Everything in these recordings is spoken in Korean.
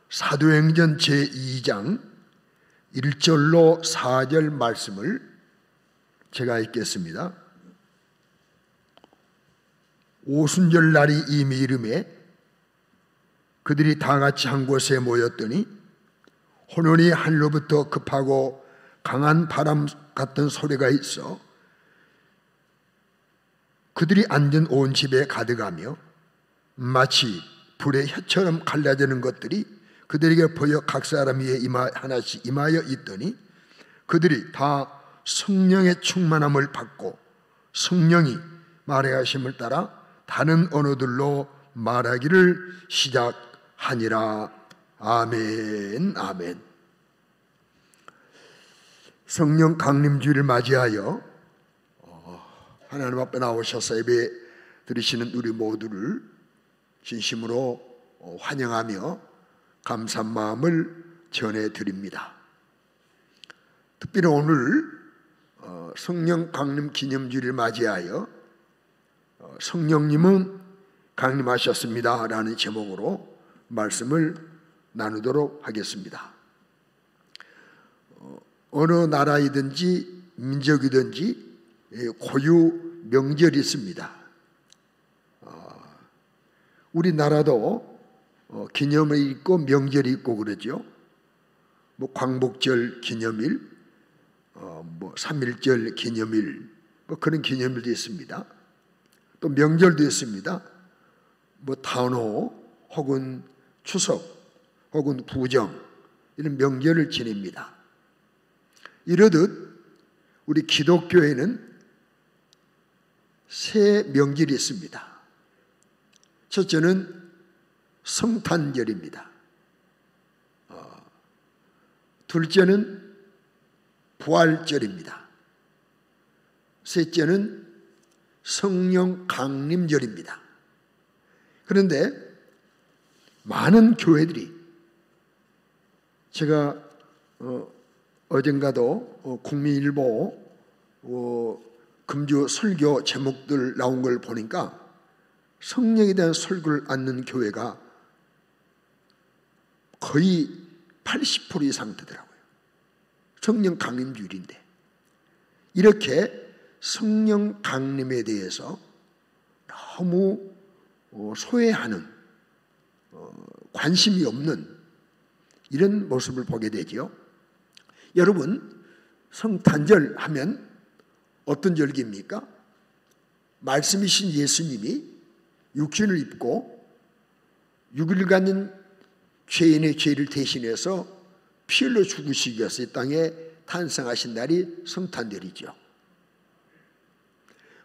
사도행전 제2장 1절로 4절 말씀을 제가 읽겠습니다. 오순절 날이 이미 이르매 그들이 다 같이 한 곳에 모였더니 혼돈이 하늘로부터 급하고 강한 바람 같은 소리가 있어 그들이 앉은 온 집에 가득하며 마치 불의 혀처럼 갈라지는 것들이 그들에게 보여 각 사람 위에 하나씩 임하여 있더니 그들이 다 성령의 충만함을 받고 성령이 말해 하심을 따라 다른 언어들로 말하기를 시작하니라. 아멘. 아멘. 성령 강림주일을 맞이하여 하나님 앞에 나오셔서 예배 드리시는 우리 모두를 진심으로 환영하며 감사한 마음을 전해드립니다. 특별히 오늘 성령 강림 기념주일을 맞이하여 성령님은 강림하셨습니다 라는 제목으로 말씀을 나누도록 하겠습니다. 어느 나라이든지 민족이든지 고유 명절이 있습니다. 우리나라도 기념일이 있고 명절이 있고 그러죠. 뭐 광복절 기념일, 뭐 3.1절 기념일, 뭐 그런 기념일도 있습니다. 또 명절도 있습니다. 뭐 단오 혹은 추석 혹은 구정 이런 명절을 지냅니다. 이러듯 우리 기독교에는 세 명절이 있습니다. 첫째는 성탄절입니다. 둘째는 부활절입니다. 셋째는 성령 강림절입니다. 그런데 많은 교회들이 제가 어젠가도 국민일보 금주 설교 제목들 나온 걸 보니까 성령에 대한 설교를 않는 교회가 거의 80% 이상 되더라고요. 성령 강림주일인데 이렇게 성령 강림에 대해서 너무 소외하는 관심이 없는 이런 모습을 보게 되죠. 여러분 성탄절 하면 어떤 절기입니까? 말씀이신 예수님이 육신을 입고 6일간은 죄인의 죄를 대신해서 피 흘려 죽으시기 위해서 이 땅에 탄생하신 날이 성탄절이죠.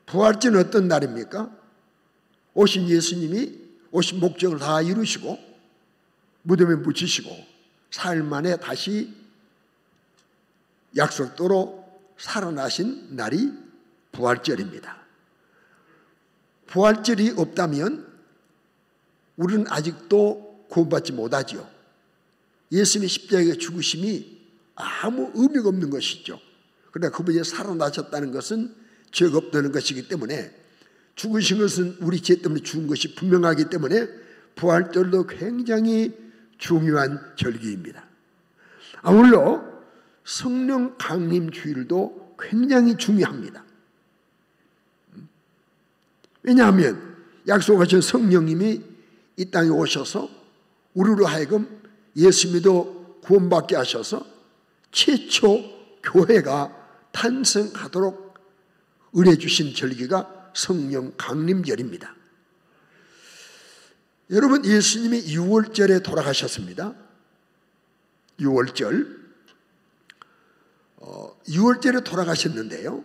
부활절은 어떤 날입니까? 오신 예수님이 오신 목적을 다 이루시고 무덤에 묻히시고 사흘 만에 다시 약속대로 살아나신 날이 부활절입니다. 부활절이 없다면 우리는 아직도 구원받지 못하지요. 예수님의 십자가의 죽으심이 아무 의미가 없는 것이죠. 그러나 그분이 살아나셨다는 것은 죄가 없다는 것이기 때문에 죽으신 것은 우리 죄 때문에 죽은 것이 분명하기 때문에 부활절도 굉장히 중요한 절기입니다. 아울러 성령 강림 주일도 굉장히 중요합니다. 왜냐하면 약속하신 성령님이 이 땅에 오셔서 우리로 하여금 예수 믿어 구원받게 하셔서 최초 교회가 탄생하도록 은혜 주신 절기가 성령 강림절입니다. 여러분 예수님이 6월절에 돌아가셨습니다. 6월절 6월절에 돌아가셨는데요.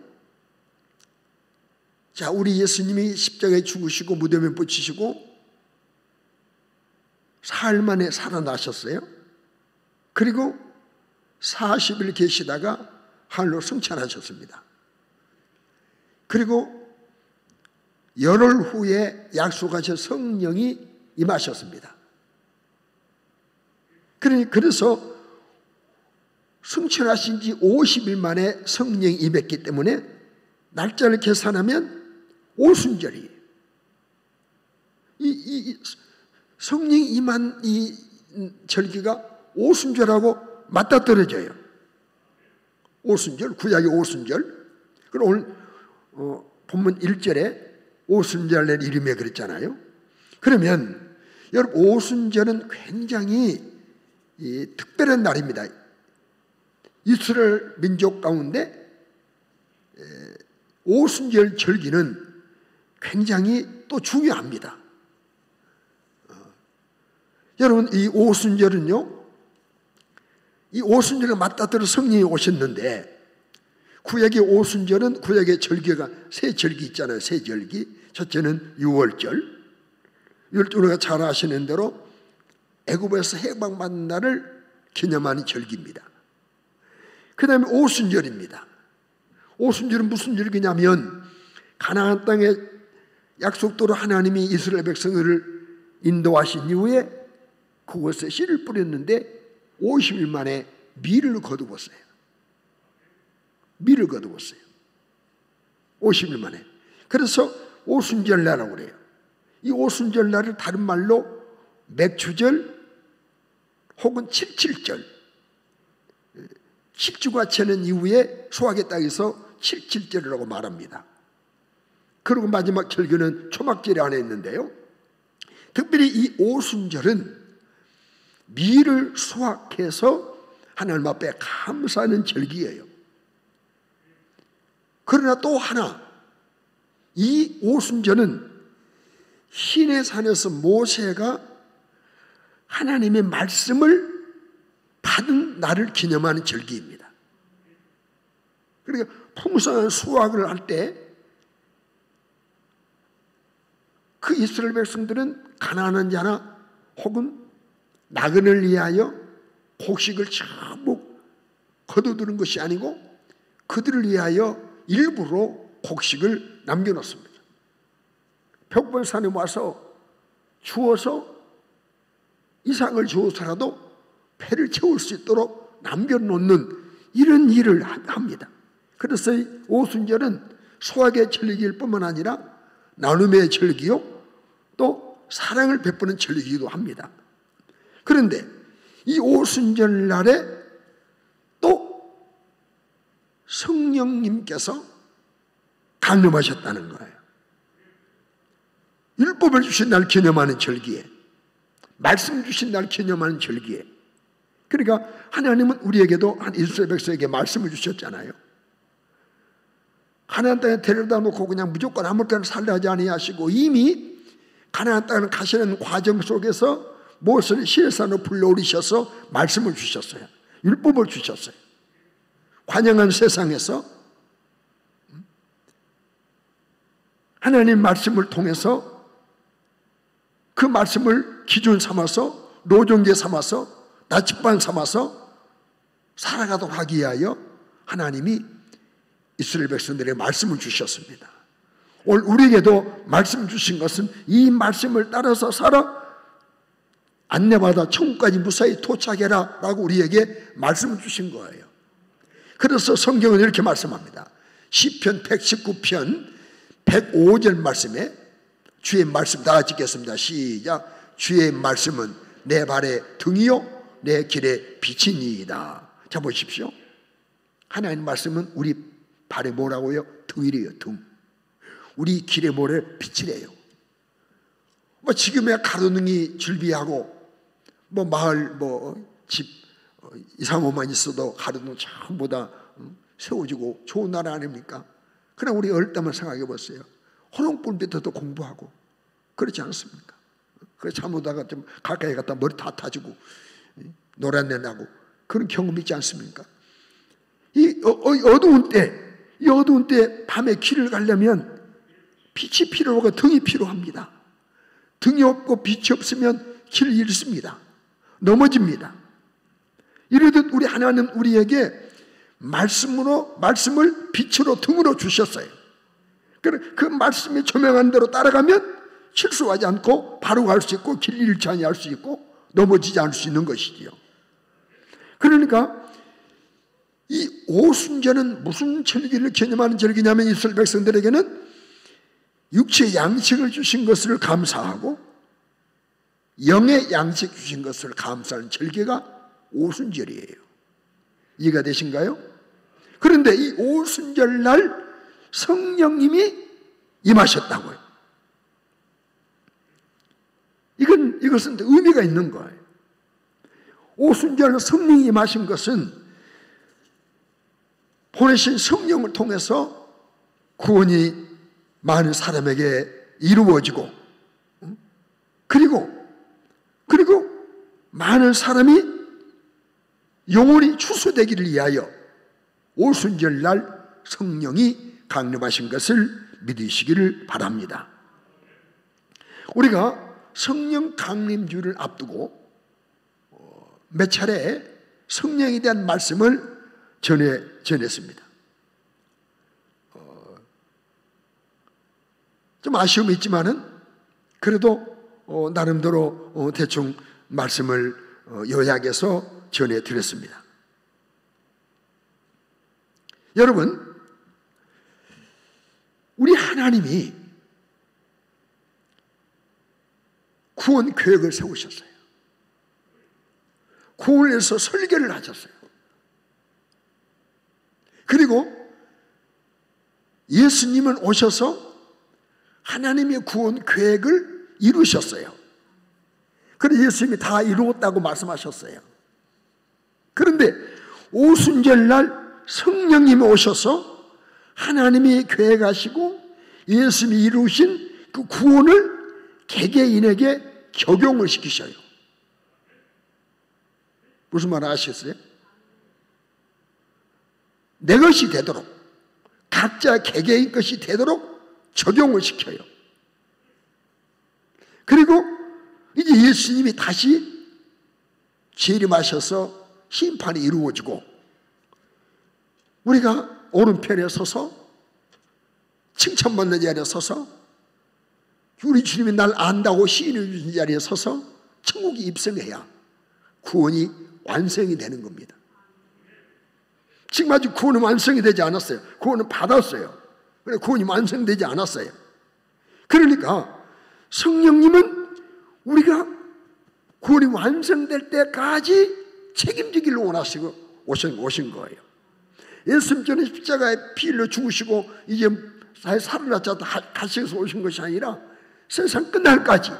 자, 우리 예수님이 십자가에 죽으시고 무덤에 붙이시고 사흘 만에 살아나셨어요. 그리고 40일 계시다가 하늘로 승천하셨습니다. 그리고 열흘 후에 약속하신 성령이 임하셨습니다. 그래서 승천하신 지 50일 만에 성령이 임했기 때문에 날짜를 계산하면 오순절이에요. 이 성령이 임한 이 절기가 오순절하고 맞닥뜨려져요. 오순절, 구약의 오순절. 그럼 오늘 본문 1절에 오순절의 이름에 그랬잖아요. 그러면 여러분, 오순절은 굉장히 특별한 날입니다. 이스라엘 민족 가운데 오순절 절기는 굉장히 또 중요합니다. 여러분, 이 오순절은요, 이 오순절에 맞닥뜨려 성령이 오셨는데, 구약의 오순절은 구약의 절기가 세 절기 있잖아요. 세 절기. 첫째는 유월절. 유월절 우리가 잘 아시는 대로 애굽에서 해방받는 날을 기념하는 절기입니다. 그 다음에 오순절입니다. 오순절은 무슨 절기냐면, 가나안 땅에 약속대로 하나님이 이스라엘 백성을 인도하신 이후에 그곳에 씨를 뿌렸는데 50일 만에 밀을 거두었어요. 밀을 거두었어요. 50일 만에. 그래서 오순절날이라고 그래요. 이 오순절날을 다른 말로 맥추절 혹은 칠칠절, 10주가 채는 이후에 수확의 땅에서 칠칠절이라고 말합니다. 그리고 마지막 절기는 초막절이 안에 있는데요, 특별히 이 오순절은 밀을 수확해서 하나님 앞에 감사하는 절기예요. 그러나 또 하나, 이 오순절은 시내산에서 모세가 하나님의 말씀을 받은 날을 기념하는 절기입니다. 그러니까 풍성한 수확을 할 때 그 이스라엘 백성들은 가난한 자나 혹은 나그네를 위하여 곡식을 전부 거두두는 것이 아니고 그들을 위하여 일부러 곡식을 남겨놓습니다. 벽번 산에 와서 주워서 이상을 주어서라도 배를 채울 수 있도록 남겨놓는 이런 일을 합니다. 그래서 오순절은 수확의 절기일 뿐만 아니라 나눔의 절기요, 또 사랑을 베푸는 절기이기도 합니다. 그런데 이 오순절 날에 또 성령님께서 강림하셨다는 거예요. 율법을 주신 날 기념하는 절기에, 말씀 주신 날 기념하는 절기에. 그러니까 하나님은 우리에게도 한 이스라엘 백성에게 말씀을 주셨잖아요. 가나안 땅에 데려다 놓고 그냥 무조건 아무 때나 살려 하지 아니하시고, 이미 가나안 땅을 가시는 과정 속에서 모세를 시내산으로 불러오리셔서 말씀을 주셨어요. 율법을 주셨어요. 관영한 세상에서 하나님 말씀을 통해서 그 말씀을 기준 삼아서, 노종제 삼아서, 나침반 삼아서 살아가도록 하기 위하여 하나님이 이스라엘 백성들에게 말씀을 주셨습니다. 오늘 우리에게도 말씀 주신 것은 이 말씀을 따라서 살아 안내받아 천국까지 무사히 도착해라 라고 우리에게 말씀을 주신 거예요. 그래서 성경은 이렇게 말씀합니다. 시편 119편 105절 말씀에, 주의 말씀 다 같이 읽겠습니다. 시작. 주의 말씀은 내 발의 등이요 내 길의 빛이니이다. 자, 보십시오. 하나님 말씀은 우리 발에 뭐라고요? 등이래요. 등. 우리 길에 뭐래? 빛이래요. 뭐 지금의 가로등이 줄비하고 뭐 마을 집 2, 3호만 있어도 가로등 전부 다 세워지고 좋은 나라 아닙니까? 그러나 우리 어릴 때만 생각해 보세요. 호롱불 밑에도 공부하고 그렇지 않습니까? 그래서 잘못하다가 좀 가까이 갔다 머리 다 타지고 노란내 나고 그런 경험 있지 않습니까? 이 어두운 때 밤에 길을 가려면 빛이 필요하고 등이 필요합니다. 등이 없고 빛이 없으면 길을 잃습니다. 넘어집니다. 이러듯 우리 하나님 우리에게 말씀을 빛으로 등으로 주셨어요. 그 말씀이 조명한 대로 따라가면 실수하지 않고 바로 갈 수 있고 길 잃지 아니할 수 있고 넘어지지 않을 수 있는 것이지요. 그러니까 이 오순절은 무슨 절기를 기념하는 절기냐면 이스라엘 백성들에게는 육체의 양식을 주신 것을 감사하고 영의 양식 주신 것을 감사하는 절기가 오순절이에요. 이해가 되신가요? 그런데 이 오순절 날 성령님이 임하셨다고요. 이것은 의미가 있는 거예요. 오순절 성령이 임하신 것은 보내신 성령을 통해서 구원이 많은 사람에게 이루어지고, 그리고 많은 사람이 영원히 추수되기를 위하여 오순절 날 성령이 강림하신 것을 믿으시기를 바랍니다. 우리가 성령 강림주를 앞두고 몇 차례 성령에 대한 말씀을 전했습니다. 좀 아쉬움이 있지만은 그래도 나름대로 대충 말씀을 요약해서 전해드렸습니다. 여러분, 우리 하나님이 구원 계획을 세우셨어요. 구원을 위해서 설계를 하셨어요. 그리고 예수님은 오셔서 하나님의 구원 계획을 이루셨어요. 그래서 예수님이 다 이루었다고 말씀하셨어요. 그런데 오순절 날 성령님이 오셔서 하나님이 계획하시고 예수님이 이루신 그 구원을 개개인에게 적용을 시키셔요. 무슨 말 아시겠어요? 내 것이 되도록, 각자 개개인 것이 되도록 적용을 시켜요. 그리고 이제 예수님이 다시 재림하셔서 심판이 이루어지고, 우리가 오른편에 서서 칭찬받는 자리에 서서 우리 주님이 날 안다고 시인해 주신 자리에 서서 천국에 입성해야 구원이 완성이 되는 겁니다. 지금 아직 구원은 완성이 되지 않았어요. 구원은 받았어요. 그런데 구원이 완성되지 않았어요. 그러니까 성령님은 우리가 구원이 완성될 때까지 책임지기를 원하시고 오신 거예요. 예수님 전에 십자가에 피 흘려 죽으시고 이제 살아났다 가시에서 오신 것이 아니라 세상 끝날까지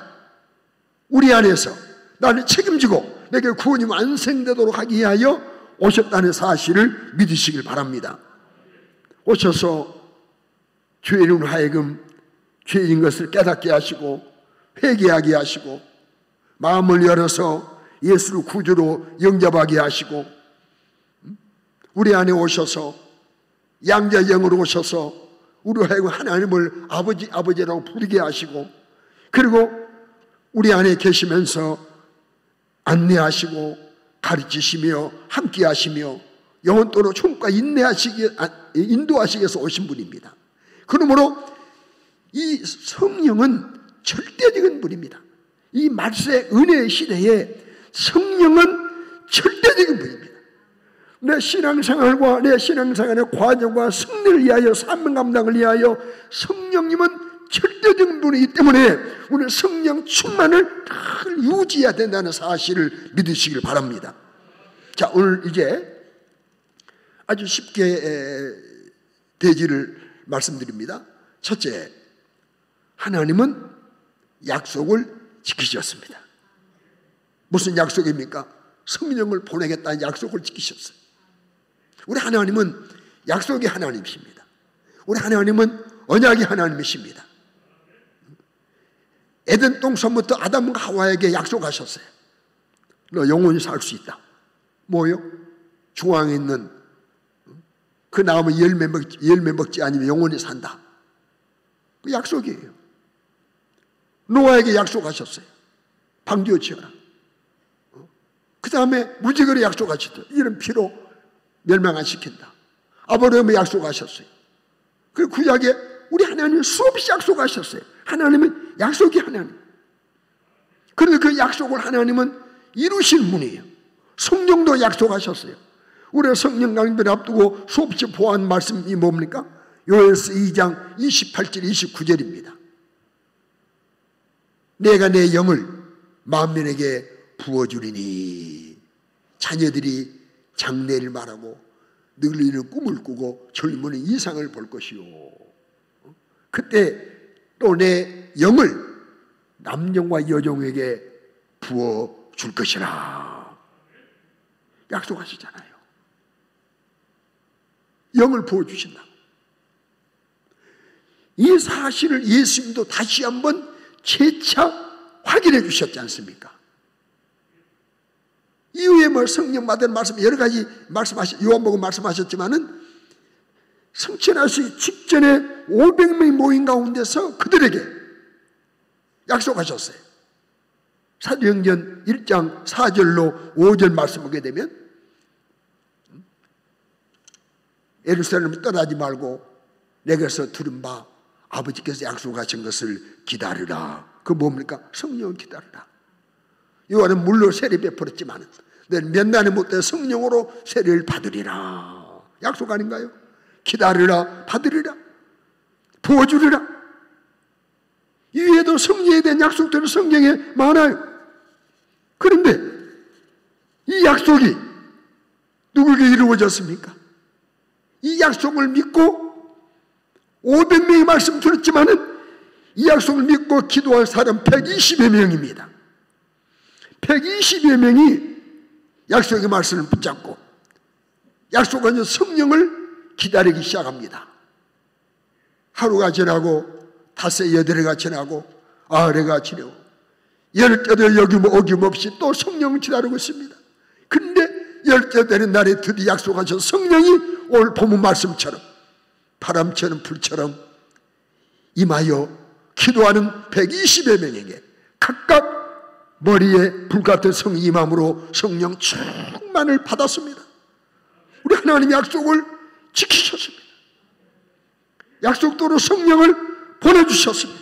우리 안에서 나를 책임지고 내게 구원이 완성되도록 하기 위하여 오셨다는 사실을 믿으시길 바랍니다. 오셔서 죄인으로 하여금 죄인 것을 깨닫게 하시고 회개하게 하시고 마음을 열어서 예수를 구주로 영접하게 하시고 우리 안에 오셔서 양자 영으로 오셔서 우리 하여금 하나님을 아버지라고 부르게 하시고, 그리고 우리 안에 계시면서 안내하시고 가르치시며 함께 하시며 영원토록 총과 인도하시기 위해서 오신 분입니다. 그러므로 이 성령은 절대적인 분입니다. 이 말세 은혜의 시대에 성령은 절대적인 분입니다. 내 신앙생활과 내 신앙생활의 과정과 승리를 위하여, 사명 감당을 위하여 성령님은 절대적인 분이기 때문에 우리는 성령 충만을 늘 유지해야 된다는 사실을 믿으시길 바랍니다. 자, 오늘 이제 아주 쉽게 대지를 말씀드립니다. 첫째, 하나님은 약속을 지키셨습니다. 무슨 약속입니까? 성령을 보내겠다는 약속을 지키셨어요. 우리 하나님은 약속의 하나님이십니다. 우리 하나님은 언약의 하나님이십니다. 에덴 동산부터 아담과 하와에게 약속하셨어요. 너 영원히 살 수 있다. 뭐요? 중앙에 있는 그 나무 열매 먹지 않으면 영원히 산다. 그 약속이에요. 노아에게 약속하셨어요. 방주어 지어라. 그 다음에 무지개로 약속하셨죠. 이런 피로 멸망 안 시킨다. 아브라함에 약속하셨어요. 그리고 구약에 우리 하나님은 수없이 약속하셨어요. 하나님은 약속이 하나님. 그런데 그 약속을 하나님은 이루신 분이에요. 성령도 약속하셨어요. 우리가 성령 강림을 앞두고 수없이 보아한 말씀이 뭡니까? 요엘서 2장 28절 29절입니다. 내가 내 영을 만민에게 부어주리니 자녀들이 장래를 말하고 늙은이는 꿈을 꾸고 젊은이는 이상을 볼 것이요. 그때 또 내 영을 남종과 여종에게 부어줄 것이라 약속하시잖아요. 영을 부어주신다. 이 사실을 예수님도 다시 한번 재차 확인해 주셨지 않습니까? 이후에 뭐 성령 받은 말씀 여러 가지 요한복음 말씀하셨지만은 성천하시기 직전에 500명이 모인 가운데서 그들에게 약속하셨어요. 사도행전 1장 4절로 5절 말씀 보게 되면 예루살렘을 떠나지 말고 내게서 들은 바 아버지께서 약속하신 것을 기다리라. 그 뭡니까? 성령을 기다리라. 요한은 물로 세례 베풀었지만 너는 몇 날에 못해 성령으로 세례를 받으리라. 약속 아닌가요? 기다리라, 받으리라, 부어주리라. 이외에도 성령에 대한 약속들은 성경에 많아요. 그런데 이 약속이 누구에게 이루어졌습니까? 이 약속을 믿고 500명이 말씀 들었지만은 이 약속을 믿고 기도할 사람 120여 명입니다. 120여 명이 약속의 말씀을 붙잡고 약속한 성령을 기다리기 시작합니다. 하루가 지나고 닷새 여드레가 지나고 아래가 지나고 열흘 어김없이 또 성령을 기다리고 있습니다. 그런데 열흘 되는 날에 드디어 약속하신 성령이 오늘 본문 말씀처럼 바람처럼 불처럼 임하여 기도하는 120여 명에게 각각 머리에 불같은 성이 임함으로 성령 충만을 받았습니다. 우리 하나님의 약속을 지키셨습니다. 약속대로 성령을 보내주셨습니다.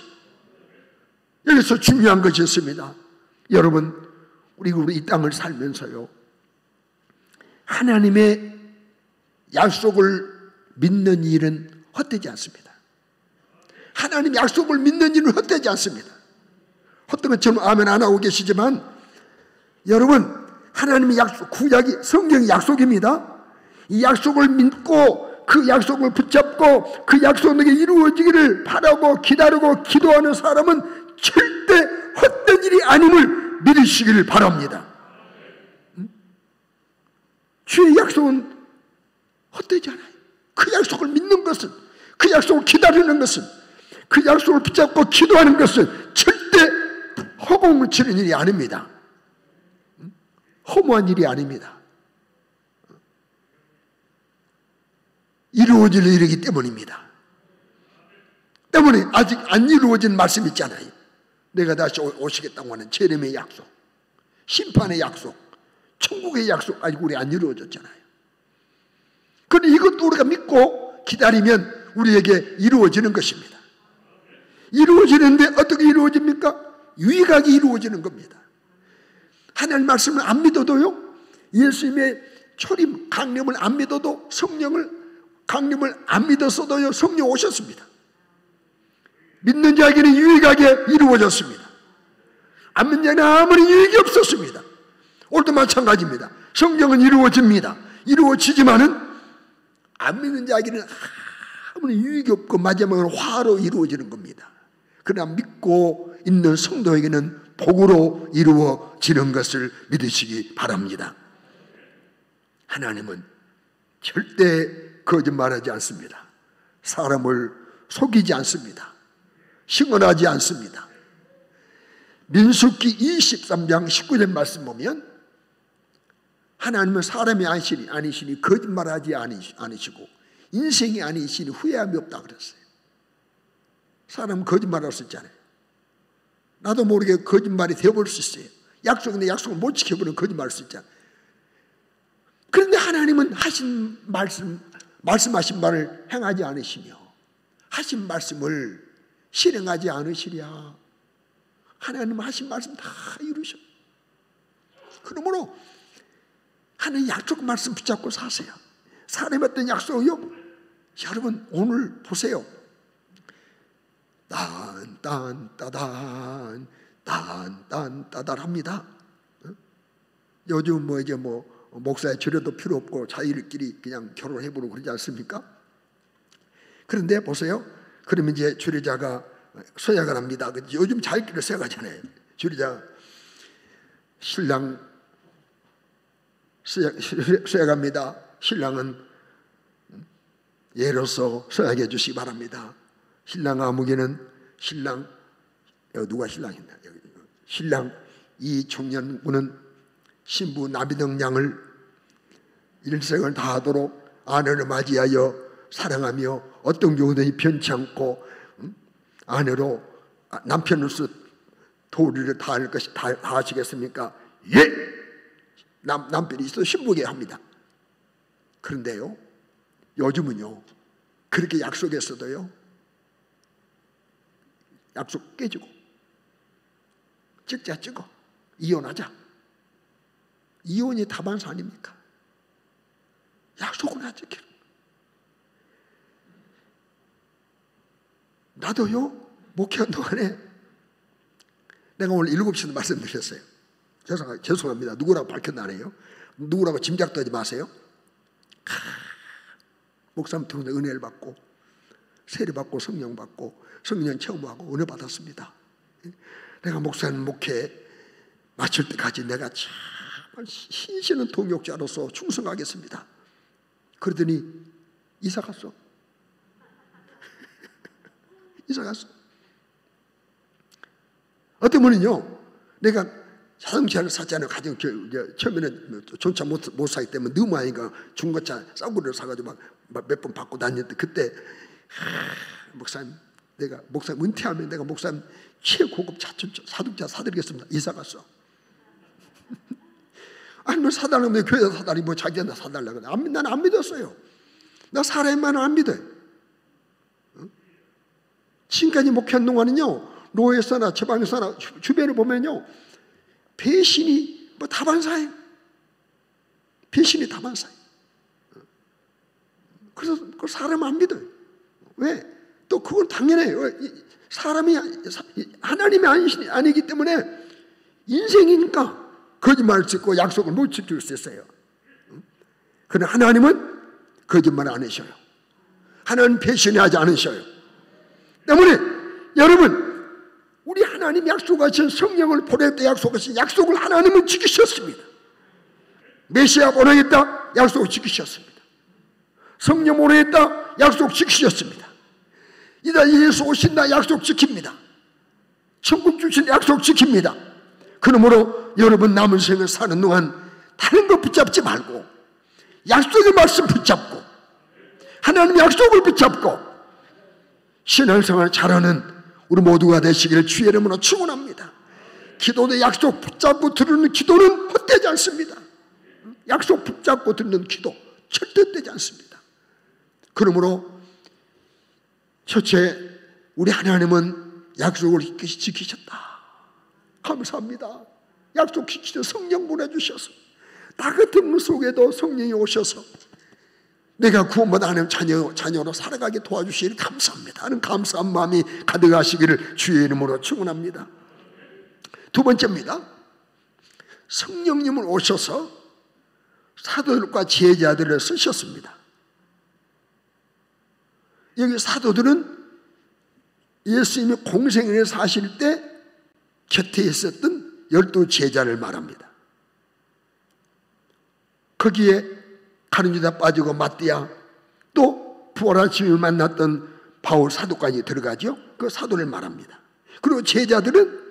여기서 중요한 것이 있습니다. 여러분, 우리 이 땅을 살면서요, 하나님의 약속을 믿는 일은 헛되지 않습니다. 하나님 약속을 믿는 일은 헛되지 않습니다. 헛된 것처럼 아멘 안 하고 계시지만 여러분, 하나님의 약속, 구약이 성경의 약속입니다. 이 약속을 믿고 그 약속을 붙잡고 그 약속에게 이루어지기를 바라고 기다리고 기도하는 사람은 절대 헛된 일이 아님을 믿으시기를 바랍니다. 주의 약속은 헛되지 않아요. 그 약속을 믿는 것은, 그 약속을 기다리는 것은, 그 약속을 붙잡고 기도하는 것은 절대 허공을 치는 일이 아닙니다. 허무한 일이 아닙니다. 이루어질 일이기 때문입니다. 때문에 아직 안 이루어진 말씀 있잖아요. 내가 다시 오시겠다고 하는 재림의 약속, 심판의 약속, 천국의 약속 아직 우리 안 이루어졌잖아요. 그런데 이것도 우리가 믿고 기다리면 우리에게 이루어지는 것입니다. 이루어지는데 어떻게 이루어집니까? 유익하게 이루어지는 겁니다. 하나님 말씀을 안 믿어도요, 예수님의 초림 강림을 안 믿어도, 성령을 강림을 안 믿었어도요, 성령 오셨습니다. 믿는 자에게는 유익하게 이루어졌습니다. 안 믿는 자에게는 아무리 유익이 없었습니다. 오늘도 마찬가지입니다. 성경은 이루어집니다. 이루어지지만은 안 믿는 자에게는 아무리 유익이 없고 마지막으로 화로 이루어지는 겁니다. 그러나 믿고 있는 성도에게는 복으로 이루어지는 것을 믿으시기 바랍니다. 하나님은 절대 거짓말하지 않습니다. 사람을 속이지 않습니다. 시원하지 않습니다. 민수기 23장 19절 말씀 보면 하나님은 사람이 아니시니 거짓말하지 않으시고 인생이 아니시니 후회함이 없다 그랬어요. 사람은 거짓말할 수 있잖아요. 나도 모르게 거짓말이 되어버릴 수 있어요. 약속인데 약속을 못 지켜버리는 거짓말할 수 있잖아요. 그런데 하나님은 하신 말씀하신 말을 행하지 않으시며 하신 말씀을 실행하지 않으시랴. 하나님은 하신 말씀 다 이루셔. 그러므로 하나님 약속 말씀 붙잡고 사세요. 사람이 어떤 약속이요? 여러분 오늘 보세요. 따단 따달합니다. 요즘 이제 목사의 절여도 필요 없고 자기들끼리 그냥 결혼해보고 그러지 않습니까? 그런데 보세요. 그러면 이제 주례자가 서약을 합니다. 요즘 자기끼리 서약하잖아요. 주례자 신랑 서약합니다. 신랑은 예로서 서약해 주시기 바랍니다. 신랑 아무개는 신랑 누가 신랑이냐? 신랑 이 청년군은 신부 나비등 양을 일생을 다하도록 아내를 맞이하여 사랑하며 어떤 경우든지 편치 않고 아내로 남편으로서 도리를 다하시겠습니까? 예! 남편이 있어 신부에게 합니다. 그런데요, 요즘은요 그렇게 약속했어도요 약속 깨지고 찍고 이혼하자. 이혼이 다반사 아닙니까? 약속을 안 지키는. 나도요 목회한 동안에 내가 오늘 7시에 말씀드렸어요. 죄송합니다. 누구라고 밝혔나 안 해요. 누구라고 짐작도 하지 마세요. 목사님 통해서 은혜를 받고 세례 받고 성령 받고 성령 체험하고 은혜 받았습니다. 내가 목사님 목회 마칠 때까지 내가 정말 신실한 동역자로서 충성하겠습니다. 그러더니 이사 갔어. 이사 갔어. 어떤 분은요, 내가 자동차를 샀잖아요. 가정 처음에는 전차 못 사기 때문에 너무 하니까 중고차 싸구려를 사가지고 막 몇 번 받고 다녔는데 그때 목사님 내가 목사님 은퇴하면 내가 목사님 최고급 자동차 사드리겠습니다. 이사 갔어. 아니 뭐 사달라면 교회에서 사달리 뭐 자기한테 사달라고 나는 안 믿었어요. 나 사람만은 안 믿어요. 지금까지 목회한 동안은요 노예서나 처방서나 주변을 보면요 배신이 다반사예요. 배신이 다반사예요. 그래서 그 사람 안 믿어요. 왜? 또 그건 당연해요. 사람이 하나님이 아니기 때문에 인생이니까 거짓말을 짓고 약속을 못 지킬 수 있어요. 그러나 하나님은 거짓말 안 하셔요. 하나님 배신하지 않으셔요. 때문에 여러분 우리 하나님 약속하신 성령을 보낼 때 약속하신 약속을 하나님은 지키셨습니다. 메시아 보내겠다 약속 지키셨습니다. 성령 보내겠다 약속 지키셨습니다. 이다 예수 오신다 약속 지킵니다. 천국 주신 약속 지킵니다. 그러므로 여러분 남은 생을 사는 동안 다른 거 붙잡지 말고 약속의 말씀 붙잡고 하나님의 약속을 붙잡고 신앙생활 잘하는 우리 모두가 되시기를 주의 이름으로 축원합니다. 기도도 약속 붙잡고 드리는 기도는 헛되지 않습니다. 약속 붙잡고 드리는 기도 절대 헛되지 않습니다. 그러므로 첫째 우리 하나님은 약속을 지키셨다. 감사합니다. 약속 지키셔서 성령 보내주셔서 나 같은 문 속에도 성령이 오셔서 내가 구원받아 하나님 자녀로 살아가게 도와주시기를 감사합니다 하는 감사한 마음이 가득하시기를 주의 이름으로 축원합니다. 두 번째입니다. 성령님을 오셔서 사도들과 제자들을 쓰셨습니다. 여기 사도들은 예수님이 공생애를 사실 때 곁에 있었던 12 제자를 말합니다. 거기에 가룟 유다 빠지고 마띠아 또 부활한 주님을 만났던 바울 사도까지 들어가죠. 그 사도를 말합니다. 그리고 제자들은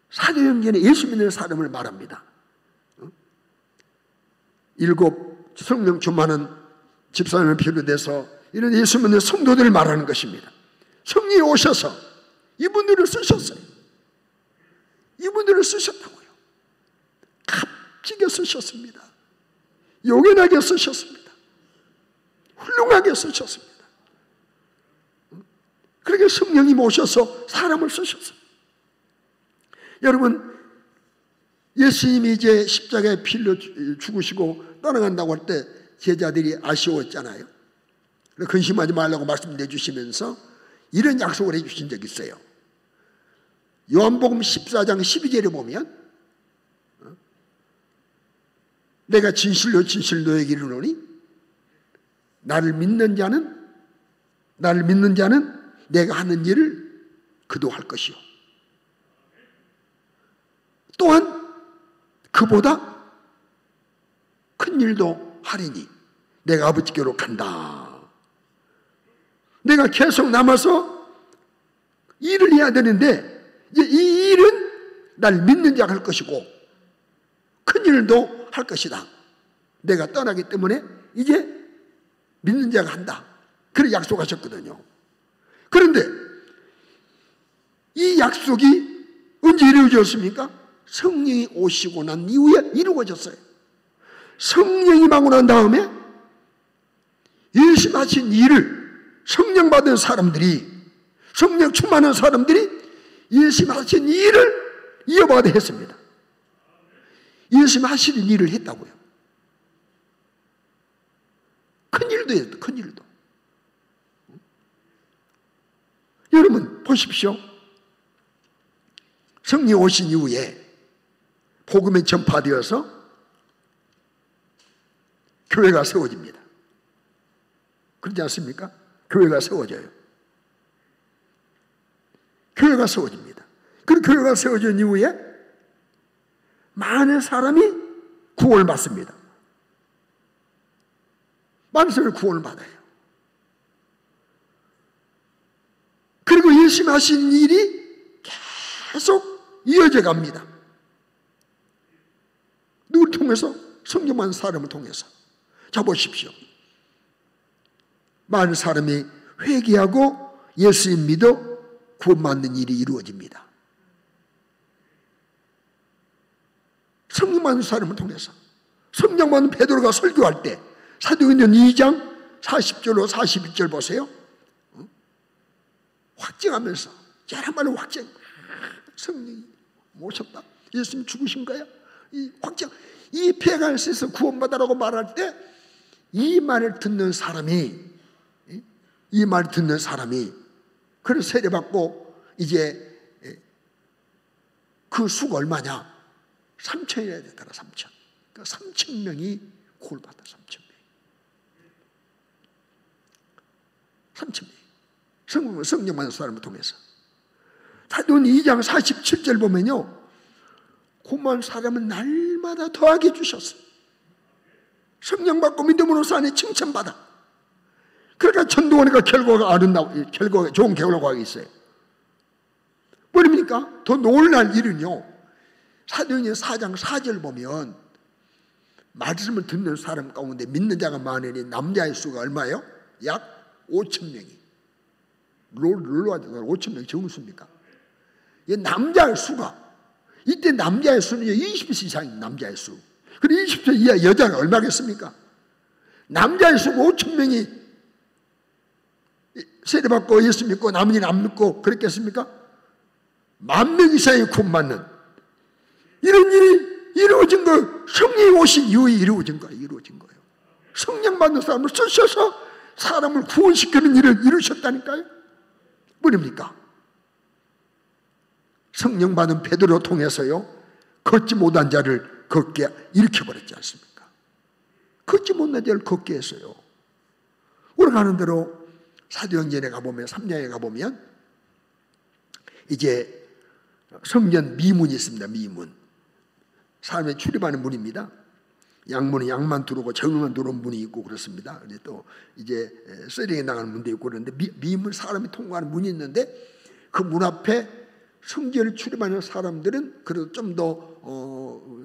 사도행 전에 예수 믿는 사람을 말합니다. 7 성령 충만한 집사님을 비롯해서 이런 예수 믿는 성도들을 말하는 것입니다. 성령이 오셔서 이분들을 쓰셨어요. 이분들을 쓰셨다고요. 값지게 쓰셨습니다. 요긴하게 쓰셨습니다. 훌륭하게 쓰셨습니다. 그렇게 성령이 오셔서 사람을 쓰셨어요. 여러분 예수님이 이제 십자가에 피 흘려 죽으시고 떠나간다고 할 때 제자들이 아쉬웠잖아요. 근심하지 말라고 말씀 내주시면서 이런 약속을 해주신 적이 있어요. 요한복음 14장 12절에 보면 내가 진실로 진실로 너에게 이르노니 나를 믿는 자는 내가 하는 일을 그도 할 것이요 또한 그보다 큰 일도 하리니 내가 아버지께로 간다. 내가 계속 남아서 일을 해야 되는데 이제 이 일은 날 믿는 자가 할 것이고 큰 일도 할 것이다. 내가 떠나기 때문에 이제 믿는 자가 한다. 그렇게 약속하셨거든요. 그런데 이 약속이 언제 이루어졌습니까? 성령이 오시고 난 이후에 이루어졌어요. 성령이 임하고 난 다음에 열심하신 일을 성령 받은 사람들이, 성령 충만한 사람들이 열심하신 일을 이어받아 했습니다. 열심하시는 일을 했다고요. 큰 일도 했다. 큰 일도. 여러분 보십시오. 성령 오신 이후에 복음이 전파되어서 교회가 세워집니다. 그렇지 않습니까? 교회가 세워져요. 교회가 세워집니다. 그 교회가 세워진 이후에 많은 사람이 구원을 받습니다. 많은 사람이 구원을 받아요. 그리고 열심히 하신 일이 계속 이어져 갑니다. 누구를 통해서? 성령 받은 사람을 통해서. 자 보십시오. 많은 사람이 회개하고 예수님 믿어 구원받는 일이 이루어집니다. 성령 받은 사람을 통해서. 성령 받은 베드로가 설교할 때 사도행전 2장 40절로 41절 보세요. 확증하면서 정말로 확증. 성령이 오셨다. 예수님 죽으신 거야. 이 확증. 이 폐갈에서 구원받아라고 말할 때 이 말을 듣는 사람이 그를 세례받고 이제 그 수가 얼마냐? 3,000이나 되더라. 3,000. 그러니까 3,000명이 구원을 받아. 3,000명. 성령 받은 사람을 통해서. 사도행전 2장 47절 보면요. 고만 사람은 날마다 더하게 주셨어요. 성령 받고 믿음으로써 안에 칭찬받아. 그러니까 전도하니까 결과가 아름다워. 결과가 좋은 결과가 있어요. 뭐입니까? 더 놀랄 일은요. 사도행전 4장 4절 보면 말씀을 듣는 사람 가운데 믿는 자가 많으니 남자의 수가 얼마예요? 약 5,000명이. 놀라죠. 5,000명이 적은 수입니까? 이 남자의 수가 이때 남자의 수는 20세 이상인 남자의 수. 그리고 20세 이하 여자가 얼마겠습니까? 남자의 수가 5,000명이 세례받고 예수 믿고 나머지는 안 믿고 그랬겠습니까? 10,000명 이상이 구원받는 이런 일이 이루어진 거예요. 성령이 오신 이후에 이루어진 거예요. 성령 받는 사람을 쓰셔서 사람을 구원시키는 일을 이루셨다니까요. 뭐입니까? 성령 받은 베드로 통해서요. 걷지 못한 자를 걷게 일으켜버렸지 않습니까? 걷지 못한 자를 걷게 했어요. 우리가 아는 대로 사도행전에 가보면 3장에 가보면 이제 성전 미문이 있습니다. 미문. 사람이 출입하는 문입니다. 양문은 양만 들어오고 정문만 들어오는 문이 있고 그렇습니다. 또 이제 쇠링에 나가는 문도 있고 그런데 미문 사람이 통과하는 문이 있는데 그 문 앞에 성전을 출입하는 사람들은 그래도 좀 더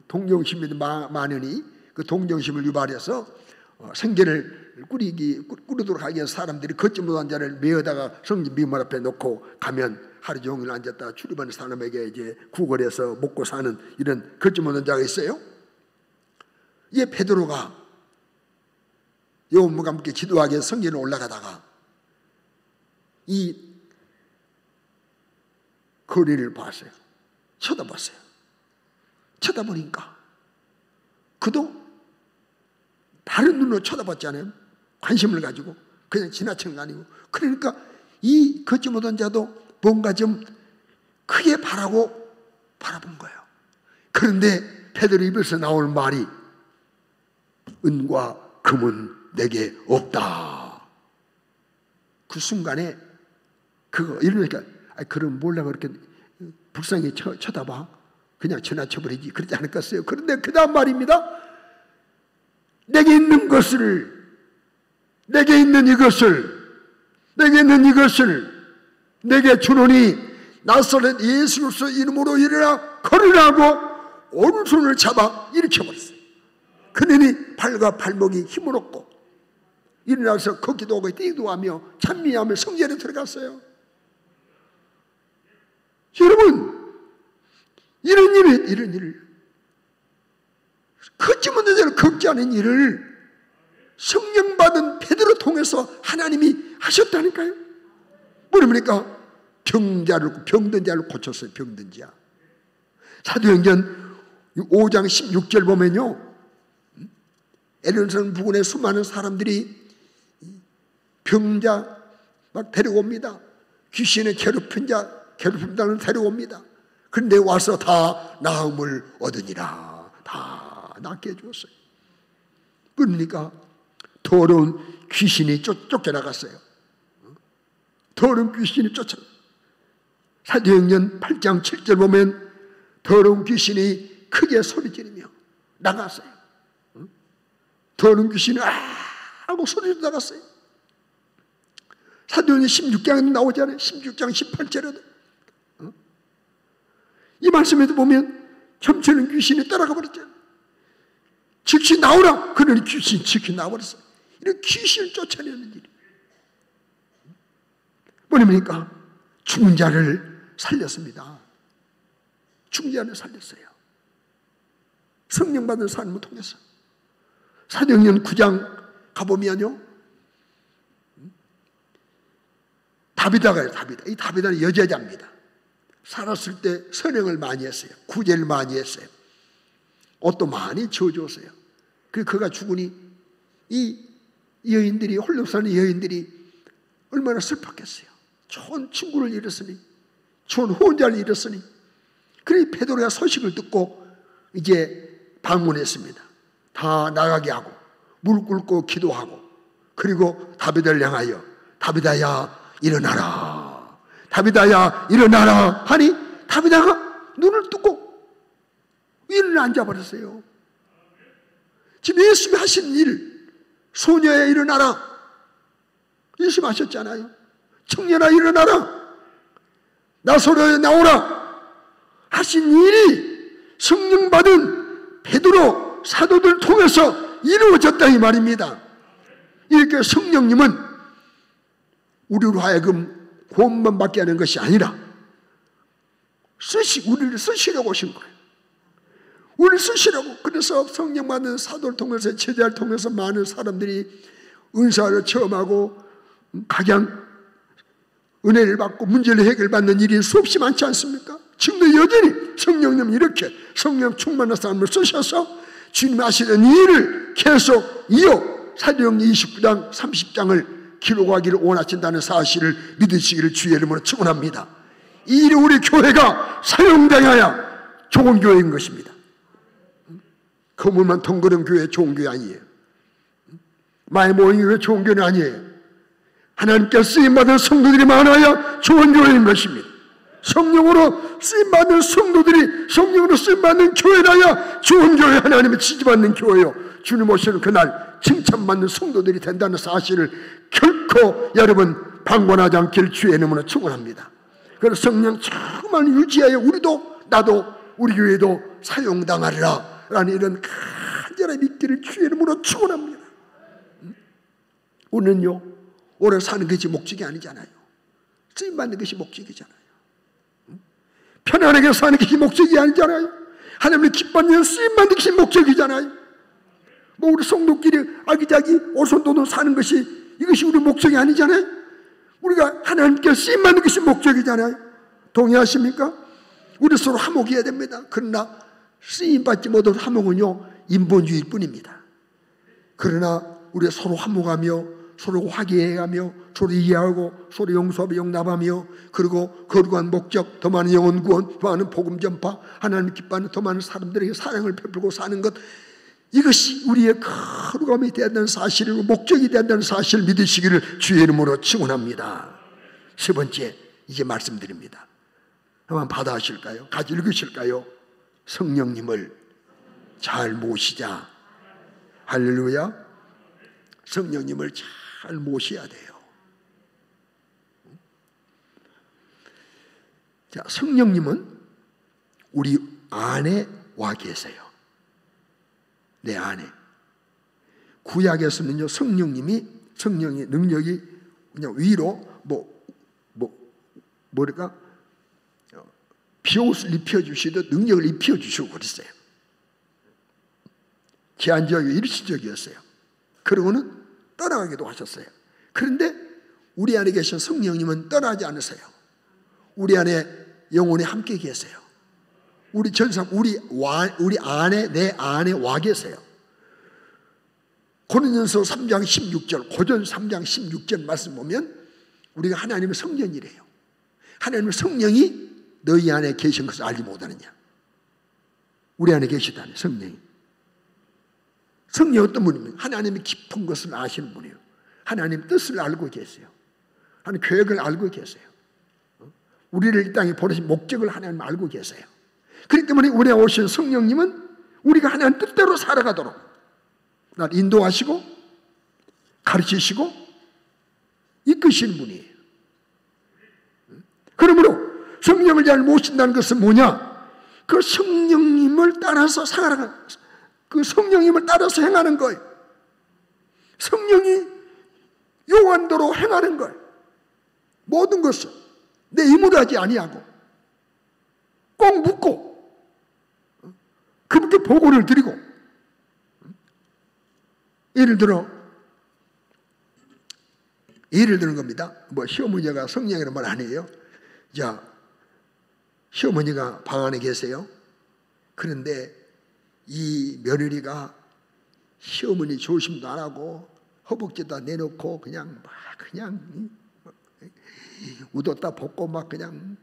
동정심이 많으니 그 동정심을 유발해서 생계를 꾸리도록 하기 위해서 사람들이 걷지 못한 자를 메어다가 성전 미문 앞에 놓고 가면 하루 종일 앉았다 출입하는 사람에게 이제 구걸해서 먹고 사는 이런 걷지 못한 자가 있어요. 이에 베드로가 요한과 함께 기도하기 위해서 성전에 올라가다가 이 거리를 봤어요. 쳐다봤어요. 쳐다보니까 그도 다른 눈으로 쳐다봤잖아요. 관심을 가지고 그냥 지나치는 거 아니고. 그러니까 이 걷지 못한 자도 뭔가 좀 크게 바라본 거예요. 그런데 베드로 입에서 나올 말이 은과 금은 내게 없다. 그 순간에 이러니까 그럼 몰라 그렇게 불쌍히 쳐다봐. 그냥 지나쳐버리지. 그러지 않을까요? 그런데 그 다음 말입니다. 내게 있는 이것을 내게 주노니 나사렛 예수 그리스도 이름으로 일어나 걸으라고 오른손을 잡아 일으켜버렸어요. 그러니 발과 발목이 힘을 얻고 일어나서 걷기도 하고 뛰기도 하며 찬미하며 성전에 들어갔어요. 여러분, 이런 일을 걷지못한 자를 걷지 않은 일을 성령 받은 베드로 통해서 하나님이 하셨다니까요. 뭐랍니까? 병든 자를 고쳤어요. 병든 자. 사도행전 5장 16절 보면요, 에르사렘 부근에 수많은 사람들이 병자 막 데려옵니다. 귀신에 괴롭힌다는 데려옵니다. 그런데 와서 다 나음을 얻으니라. 다 낫게 해주었어요. 그러니까 더러운 귀신이 쫓겨나갔어요. 더러운 귀신이 쫓아나갔어요. 사도행전 8장 7절 보면 더러운 귀신이 크게 소리지르며 나갔어요. 더러운 귀신이 하고 소리로 나갔어요. 사도행전 16장에도 나오잖아요. 16장 18절에도. 이 말씀에도 보면 점치는 귀신이 따라가 버렸잖아요. 즉시 나오라! 그러니 귀신이 즉시 나와버렸어요. 이런 귀신을 쫓아내는 일이. 뭐냐니까 죽은 자를 살렸습니다. 죽은 자를 살렸어요. 성령 받은 삶을 통해서. 사도행전 9장 가보면요, 다비다가요. 이 다비다는 여제자입니다. 살았을 때 선행을 많이 했어요. 구제를 많이 했어요. 옷도 많이 지어줬어요. 그가 죽으니 이 여인들이, 홀로 사는 여인들이 얼마나 슬펐겠어요. 좋은 친구를 잃었으니, 좋은 후원자를 잃었으니. 그래 베드로가 소식을 듣고 이제 방문했습니다. 다 나가게 하고 무릎 꿇고 기도하고, 그리고 다비다를 향하여 다비다야 일어나라, 다비다야 일어나라 하니 다비다가 눈을 뜨고 위를 앉아버렸어요. 지금 예수님이 하신 일, 소녀야 일어나라, 예수님 하셨잖아요. 청년아 일어나라, 나사로야 나오라 하신 일이 성령 받은 베드로 사도들 통해서 이루어졌다 이 말입니다. 이렇게 성령님은 우리로 하여금 구원만 받게 하는 것이 아니라 우리를 쓰시려고 오신 거예요. 우리를 쓰시려고. 그래서 성령 받은 사도를 통해서, 제자를 통해서 많은 사람들이 은사를 체험하고 각양 은혜를 받고 문제를 해결받는 일이 수없이 많지 않습니까? 지금도 여전히 성령님이 이렇게 성령 충만한 사람을 쓰셔서 주님이 하시는 일을 계속 이어 사도행전 29장 30장을 기록하기를 원하신다는 사실을 믿으시기를 주의 이름으로 축원합니다. 이 일이 우리 교회가 사용당해야 좋은 교회인 것입니다. 건물만 덩그런 교회 좋은 교회 아니에요. 많이 모인 교회 좋은 교회는 아니에요. 하나님께 쓰임받은 성도들이 많아야 좋은 교회인 것입니다. 성령으로 쓰임받는 성도들이, 성령으로 쓰임받는 교회라야 좋은 교회, 하나님의 지지받는 교회요, 주님 오시는 그날 칭찬받는 성도들이 된다는 사실을 결코 여러분 방관하지 않길 주의 이름으로 축원합니다. 그래서 성령 정말 유지하여 우리도, 나도, 우리 교회도 사용당하리라 라는 이런 간절한 믿기를 주의 이름으로 축원합니다. 우리는요, 오래 사는 것이 목적이 아니잖아요. 쓰임받는 것이 목적이잖아요. 편안하게 사는 것이 목적이 아니잖아요. 하나님을 기뻐하는 쓰임받는 것이 목적이잖아요. 뭐 우리 성도끼리 아기자기 오손도손 사는 것이, 이것이 우리 목적이 아니잖아요. 우리가 하나님께 쓰임받는 것이 목적이잖아요. 동의하십니까? 우리 서로 화목해야 됩니다. 그러나 쓰임받지 못한 화목은요 인본주의일 뿐입니다. 그러나 우리 서로 화목하며 서로 화기애애하며 서로 이해하고 서로 용서하며 용납하며 그리고 거룩한 목적, 더 많은 영혼 구원, 더 많은 복음 전파, 하나님 기뻐하는 더 많은 사람들에게 사랑을 베풀고 사는 것, 이것이 우리의 거룩함이 되었다는 사실이고 목적이 되었다는 사실을 믿으시기를 주의 이름으로 축원합니다. 세 번째, 이제 말씀드립니다. 한번 받아하실까요? 같이 읽으실까요? 성령님을 잘 모시자. 할렐루야. 성령님을 잘 모셔야 돼요. 자, 성령님은 우리 안에 와 계세요. 내 안에. 구약에서는요, 성령의 능력이 그냥 위로 뭐랄까 비옷을 입혀주시듯 능력을 입혀주시고 그랬어요. 제한적이고 일시적이었어요. 그러고는 떠나가기도 하셨어요. 그런데 우리 안에 계신 성령님은 떠나지 않으세요. 우리 안에 영혼이 함께 계세요. 우리 안에, 내 안에 와 계세요. 고린도전서 3장 16절, 고전 3장 16절 말씀 보면 우리가 하나님의 성전이래요. 하나님의 성령이 너희 안에 계신 것을 알지 못하느냐. 우리 안에 계시다니, 성령이. 성령이 어떤 분입니까? 하나님의 깊은 것을 아시는 분이에요. 하나님 뜻을 알고 계세요. 하나님 계획을 알고 계세요. 우리를 이 땅에 보내신 목적을 하나님 알고 계세요. 그렇기 때문에 우리가 오신 성령님은 우리가 하나님 뜻대로 살아가도록 날 인도하시고 가르치시고 이끄시는 분이에요. 그러므로 성령을 잘 모신다는 것은 뭐냐? 그 성령님을 따라서 살아가는, 그 성령님을 따라서 행하는 거예요. 성령이 요한대로 행하는 거예요. 모든 것을 내 힘으로 하지 아니하고 꼭 묻고 그분께 보고를 드리고, 예를 드는 겁니다. 뭐 시어머니가 성령이라는 말 안 해요. 자, 시어머니가 방 안에 계세요. 그런데 이 며느리가 시어머니 조심도 안 하고 허벅지다 내놓고 그냥 웃었다 벗고 막 그냥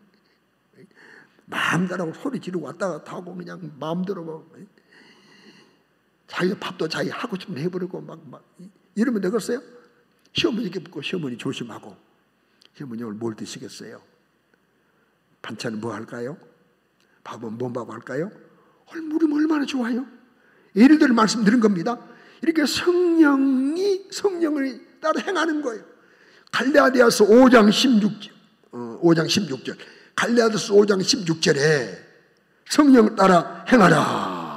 마음대로 소리 지르고 왔다 갔다 하고 그냥 마음대로 뭐 자기 밥도 자기 하고 싶은 해버리고 막 이러면 되겠어요? 시어머니께 묻고 시어머니 조심하고, 시어머니 오늘 뭘 드시겠어요? 반찬은 뭐 할까요? 밥은 뭔 밥 할까요? 물으면 얼마나 좋아요? 예를 들어 말씀드린 겁니다. 이렇게 성령을 따라 행하는 거예요. 갈라디아서 5장 16절 갈라디아서 5장 16절에 성령을 따라 행하라.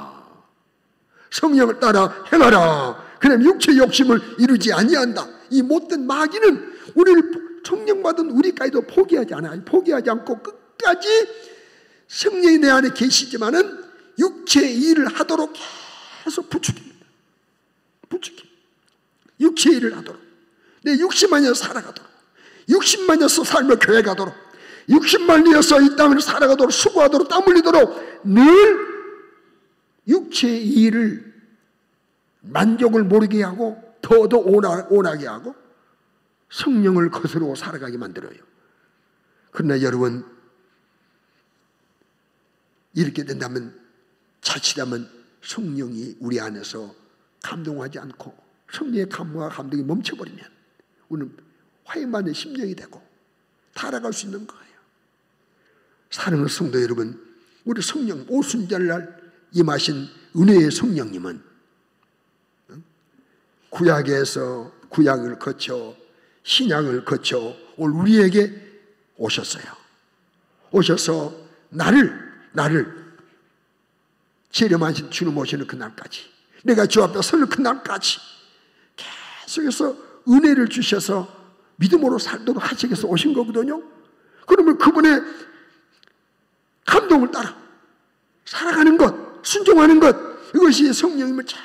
성령을 따라 행하라. 그럼 육체의 욕심을 이루지 아니한다. 이 못된 마귀는 우리를 성령 받은 우리까지도 포기하지 않아요. 포기하지 않고 끝까지 성령이 내 안에 계시지만은 육체의 일을 하도록 계속 부추깁니다. 육체의 일을 하도록, 내 육신만 이어서 살아가도록, 육신만 이어서 삶을 계획하도록, 육신만 이어서 이 땅을 살아가도록, 수고하도록, 땀 흘리도록 늘 육체의 일을 만족을 모르게 하고 더 온하게 하고 성령을 거스르고 살아가게 만들어요. 그러나 여러분, 이렇게 된다면 자칫하면 성령이 우리 안에서 감동하지 않고 성령의 감동과 감동이 멈춰버리면 우리는 화해받는 심령이 되고 타락할 수 있는 거예요. 사랑하는 성도 여러분, 우리 성령 오순절날 임하신 은혜의 성령님은 구약을 거쳐 신약을 거쳐 오늘 우리에게 오셨어요. 오셔서 나를 재림하신 주님 오시는 그날까지, 내가 주 앞에 서는 그날까지 계속해서 은혜를 주셔서 믿음으로 살도록 하시기 위해서 오신 거거든요. 그러면 그분의 감동을 따라 살아가는 것, 순종하는 것, 이것이 성령님을 잘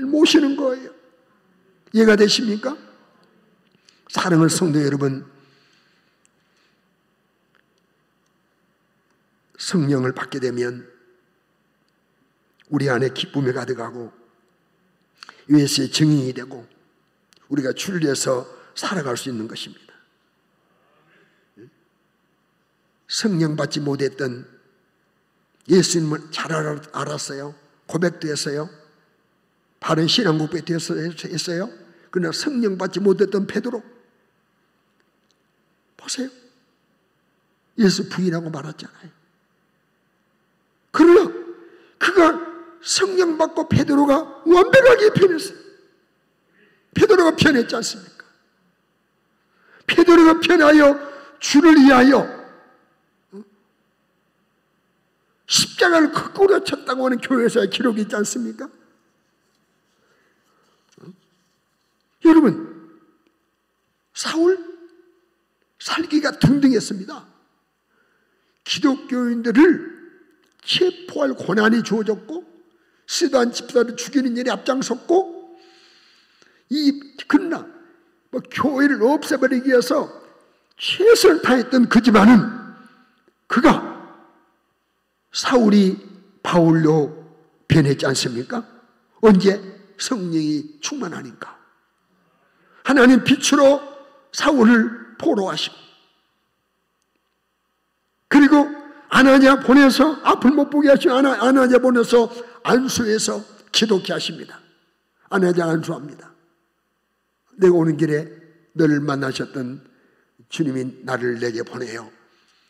모시는 거예요. 이해가 되십니까? 사랑하는 성도 여러분, 성령을 받게 되면 우리 안에 기쁨이 가득하고 예수의 증인이 되고, 우리가 주를 위해서 살아갈 수 있는 것입니다. 성령 받지 못했던 예수님을 잘 알았어요. 고백도 했어요. 바른 신앙 고백도 했어요. 그러나 성령 받지 못했던 베드로 보세요. 예수 부인하고 말았잖아요. 그러나 그가 성령 받고 베드로가 완벽하게 변했어요. 베드로가 변했지 않습니까? 베드로가 변하여 주를 위하여 십자가를 거꾸로 쳤다고 하는 교회에서의 기록이 있지 않습니까? 여러분, 사울 살기가 등등했습니다. 기독교인들을 체포할 고난이 주어졌고 스데반 집사를 죽이는 일에 앞장섰고 그러나 교회를 없애버리기 위해서 최선을 다했던 그지만은 그가 사울이 바울로 변했지 않습니까? 언제? 성령이 충만하니까. 하나님 빛으로 사울을 포로하시고 그리고 아나니아 보내서 앞을 못 보게 하시고 아나니아 보내서 안수해서 기독케 하십니다. 아나니아 안수합니다. 내가 오는 길에 너를 만나셨던 주님이 나를 내게 보내요.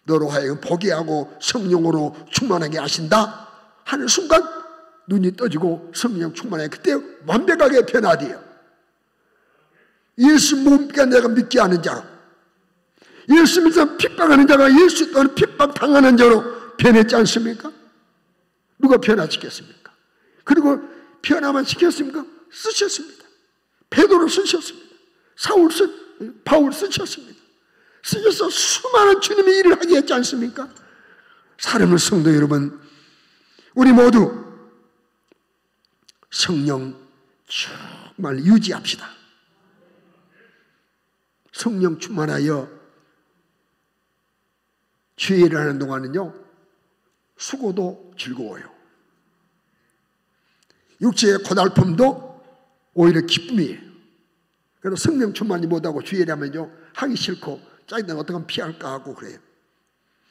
너로 하여금 포기하고 성령으로 충만하게 하신다 하는 순간 눈이 떠지고 성령 충만하게 그때 완벽하게 변화돼요. 예수 몸과 내가 믿게 하는 자로, 예수 믿어서 핍박하는 자가 예수 또는 핍박 당하는 자로 변했지 않습니까? 누가 변화시켰습니까? 그리고 변화만 시켰습니까? 쓰셨습니다. 베드로 쓰셨습니다. 바울 쓰셨습니다. 쓰셔서 수많은 주님의 일을 하게 했지 않습니까? 사랑하는 성도 여러분, 우리 모두 성령 정말 유지합시다. 성령 충만하여 주의 일을 하는 동안은요 수고도 즐거워요. 육체의 고달픔도 오히려 기쁨이에요. 그래서 성령 충만이 못하고 주의 일을 하면요 하기 싫고 짜증나면 어떻게 하면 피할까 하고 그래요.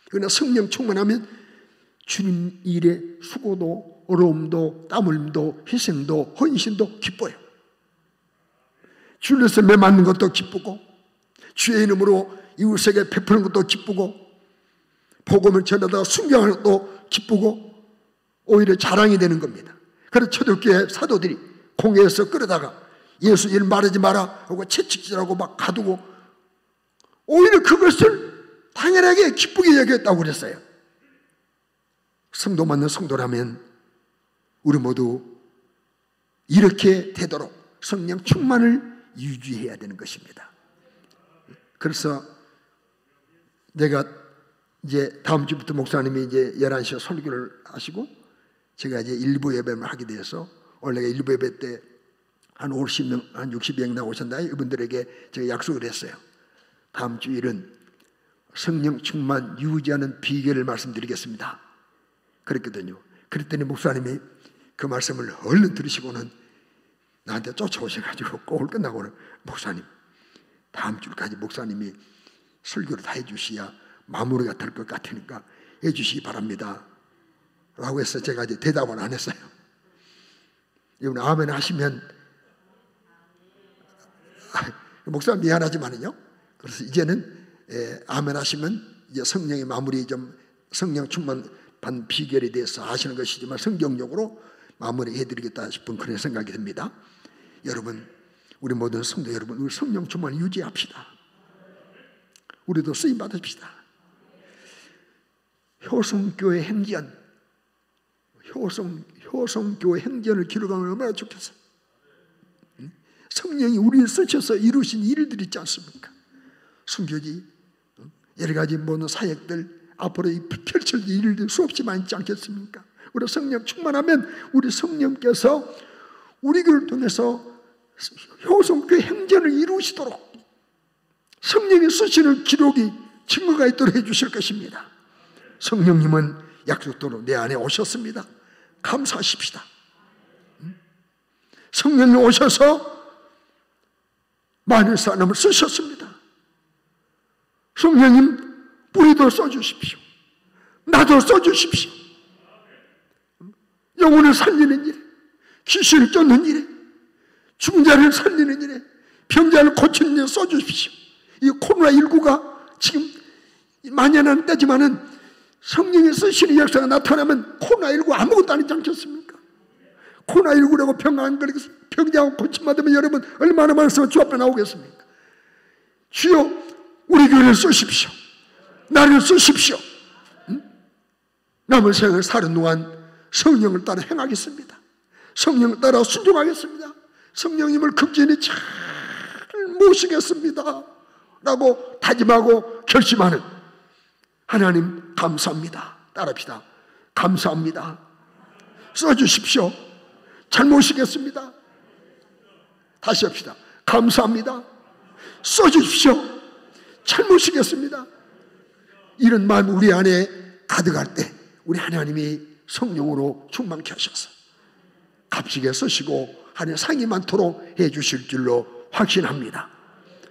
그러나 성령 충만하면 주님 일에 수고도 어려움도 땀 흘림도 희생도 헌신도 기뻐요. 주를 위해서 매 맞는 것도 기쁘고 주의 이름으로 이웃에게 베푸는 것도 기쁘고 복음을 전하다가 순경하는 것도 기쁘고 오히려 자랑이 되는 겁니다. 그래서 초대교회 사도들이 공회에서 끌어다가 예수 일 말하지 마라 하고 채찍질하고 막 가두고 오히려 그것을 당연하게 기쁘게 여겼다고 그랬어요. 성도 맞는 성도라면 우리 모두 이렇게 되도록 성령 충만을 유지해야 되는 것입니다. 그래서 내가 이제 다음 주부터 목사님이 이제 11시에 설교를 하시고 제가 이제 일부 예배를 하게 돼서 원래 일부 예배 때 한 50명, 한 60명 나오셨나요? 이분들에게 제가 약속을 했어요. 다음 주일은 성령 충만 유지하는 비결을 말씀드리겠습니다. 그랬거든요. 그랬더니 목사님이 그 말씀을 얼른 들으시고는 나한테 쫓아오셔가지고 거울 끝나고는 목사님 다음 주까지 목사님이 설교를 다 해주셔야 마무리가 될 것 같으니까 해주시기 바랍니다 라고 해서 제가 이제 대답을 안 했어요. 이분 아멘 하시면 목사님 미안하지만은요 그래서 이제는 아멘 하시면 이제 성령의 마무리 좀 성령 충만한 비결에 대해서 아시는 것이지만 성경적으로 마무리해 드리겠다 싶은 그런 생각이 듭니다. 여러분 우리 모든 성도 여러분 우리 성령 충만 유지합시다. 우리도 쓰임 받읍시다. 효성교회 행전 효성교회 행전을 기록하면 얼마나 좋겠어요. 성령이 우리를 쓰셔서 이루신 일들이 있지 않습니까? 순교지 여러 가지 모든 사역들 앞으로 펼쳐질 일들 수없이 많이 있지 않겠습니까? 우리 성령 충만하면 우리 성령께서 우리 교회를 통해서 효성교회 행전을 이루시도록 성령이 쓰시는 기록이 증거가 있도록 해주실 것입니다. 성령님은 약속대로 내 안에 오셨습니다. 감사하십시다. 성령님 오셔서 많은 사람을 쓰셨습니다. 성령님, 우리도 써주십시오. 나도 써주십시오. 영혼을 살리는 일에, 귀신을 쫓는 일에, 죽은 자를 살리는 일에, 병자를 고치는 일에 써주십시오. 이 코로나19가 지금 만연한 때지만은 성령의 쓰시는 역사가 나타나면 코로나19 아무것도 아니지 않겠습니까? 코로나19라고 병 안 걸리겠습니까? 병자하고 고침받으면 여러분 얼마나 많으면 주 앞에 나오겠습니까? 주여, 우리 교회를 쓰십시오. 나를 쓰십시오. 남은 생을 사는 동안 성령을 따라 행하겠습니다. 성령을 따라 순종하겠습니다. 성령님을 극진히 잘 모시겠습니다 라고 다짐하고 결심하는 하나님, 감사합니다. 따라합시다. 감사합니다. 써주십시오. 잘 모시겠습니다. 다시 합시다. 감사합니다. 써주십시오. 잘 모시겠습니다. 이런 마음 우리 안에 가득할 때 우리 하나님이 성령으로 충만케 하셔서 값지게 쓰시고 하나님 상이 많도록 해주실 줄로 확신합니다.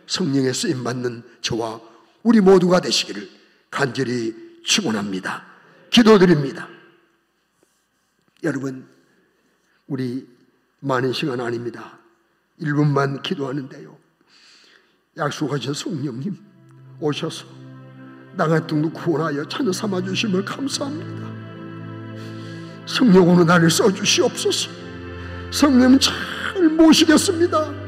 성령의 쓰임받는 저와 우리 모두가 되시기를 간절히 축원합니다. 기도드립니다. 여러분, 우리 많은 시간 아닙니다. 1분만 기도하는데요, 약속하신 성령님 오셔서 나 같은 도 구원하여 찾아 삼아주심을 감사합니다. 성령 오늘 나를 써주시옵소서. 성령 잘 모시겠습니다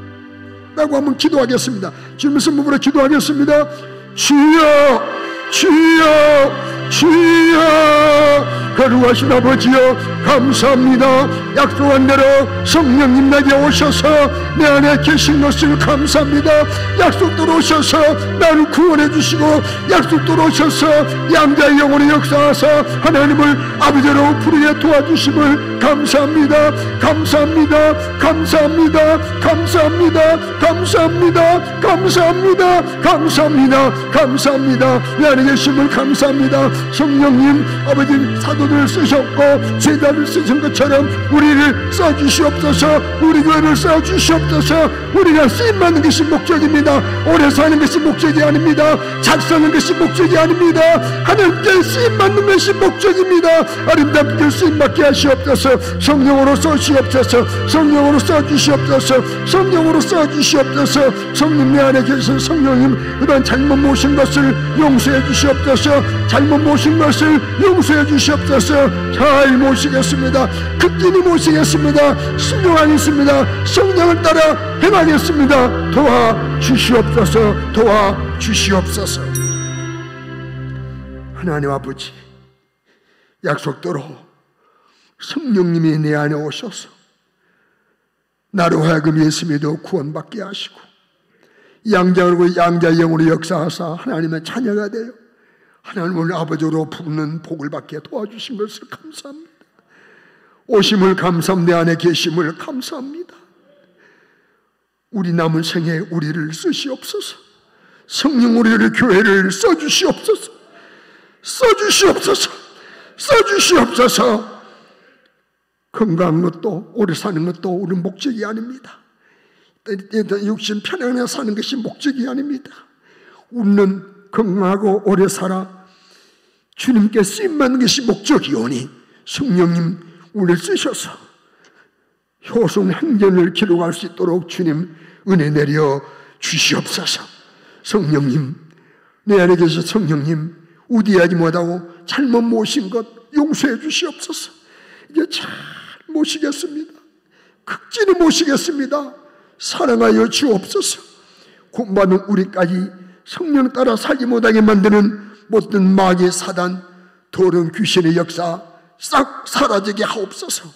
라고 한번 기도하겠습니다. 주님의 성부로 기도하겠습니다. 주여, 주여, 주여, 거룩하신 아버지여, 감사합니다. 약속한 대로 성령님 내게 오셔서 내 안에 계신 것을 감사합니다. 약속대로 오셔서 나를 구원해 주시고 약속대로 오셔서 양자의 영혼의 역사하사 하나님을 아버지로 부르게 도와주심을 감사합니다. 감사합니다. 감사합니다. 감사합니다. 감사합니다. 감사합니다. 감사합니다. 감사합니다. 내 안에 계심을 감사합니다. 성령님, 아버지 사도들을 쓰셨고 제자를 쓰신 것처럼 우리를 써주시옵소서. 우리 교회를 써주시옵소서. 우리가 쓰임받는 것이 목적입니다. 오래 사는 것이 목적이 아닙니다. 잘 사는 것이 목적이 아닙니다. 하나님께 쓰임받는 것이 목적입니다. 아름답게 쓰임받게 하시옵소서. 성령으로 써주시옵소서. 성령으로 써주시옵소서. 성령으로 써주시옵소서. 성령 내 안에 계신 성령님, 그런 잘못 모신 것을 용서해 주시옵소서. 잘못 모신 것을 용서해 주시옵소서. 잘 모시겠습니다. 극진히 모시겠습니다. 순종하겠습니다. 성령을 따라 행하겠습니다. 도와주시옵소서. 도와주시옵소서. 하나님 아버지, 약속대로 성령님이 내 안에 오셔서 나로 하여금 예수 믿어 구원받게 하시고 양자로 양자의 영으로 역사하사 하나님의 자녀가 되어 하나님을 아버지로 부르는 복을 받게 도와주신 것을 감사합니다. 오심을 감사합니다. 내 안에 계심을 감사합니다. 우리 남은 생에 우리를 쓰시옵소서. 성령 우리를 교회를 써주시옵소서. 써주시옵소서. 써주시옵소서. 건강한 것도 오래 사는 것도 우리 목적이 아닙니다. 육신 편안하게 사는 것이 목적이 아닙니다. 우리는 건강하고 오래 살아 주님께 쓰임받는 것이 목적이오니 성령님 우리를 쓰셔서 효성 행전을 기록할 수 있도록 주님 은혜 내려 주시옵소서. 성령님, 내 안에 계신 성령님, 우디하지 못하고 잘못 모신 것 용서해 주시옵소서. 이제 잘 모시겠습니다. 극진히 모시겠습니다. 사랑하여 주옵소서. 구원받은 우리까지 성령 따라 살지 못하게 만드는 못된 마귀 사단, 더러운 귀신의 역사 싹 사라지게 하옵소서.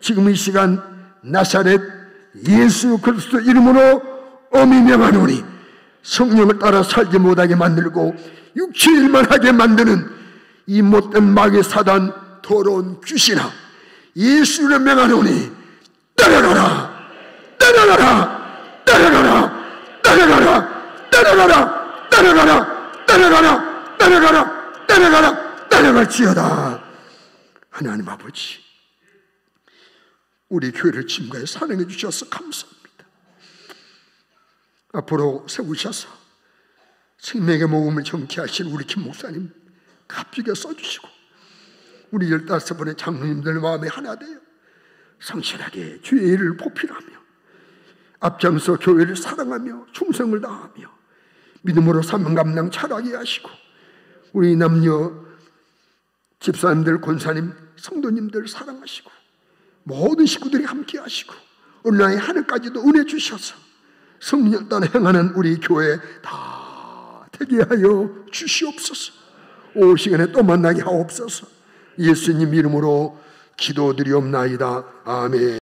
지금 이 시간 나사렛 예수 그리스도 이름으로 엄히 명하노니 성령을 따라 살지 못하게 만들고 육체의 일만 하게 만드는 이 못된 마귀 사단, 더러운 귀신아, 예수를 명하노니 따라가라, 따라가라, 따라가라, 따라가라, 따라가라, 따라가라, 따라가라, 따라가라, 따라가라, 따라갈지어다. 하나님 아버지, 우리 교회를 지금까지 사랑해 주셔서 감사합니다. 앞으로 세우셔서 생명의 모금을 정치하신 우리 김 목사님 값지게 써주시고 우리 15분의 장로님들 마음에 하나 되어 성실하게 주의 일을 보필하며 앞장서 교회를 사랑하며 충성을 다하며 믿음으로 사명 감당 잘하게 하시고 우리 남녀 집사님들, 권사님, 성도님들 사랑하시고 모든 식구들이 함께 하시고 온라인 하늘까지도 은혜 주셔서 성령 따라 행하는 우리 교회 다 되게 하여 주시옵소서. 오후 시간에 또 만나게 하옵소서. 예수님 이름으로 기도드리옵나이다. 아멘.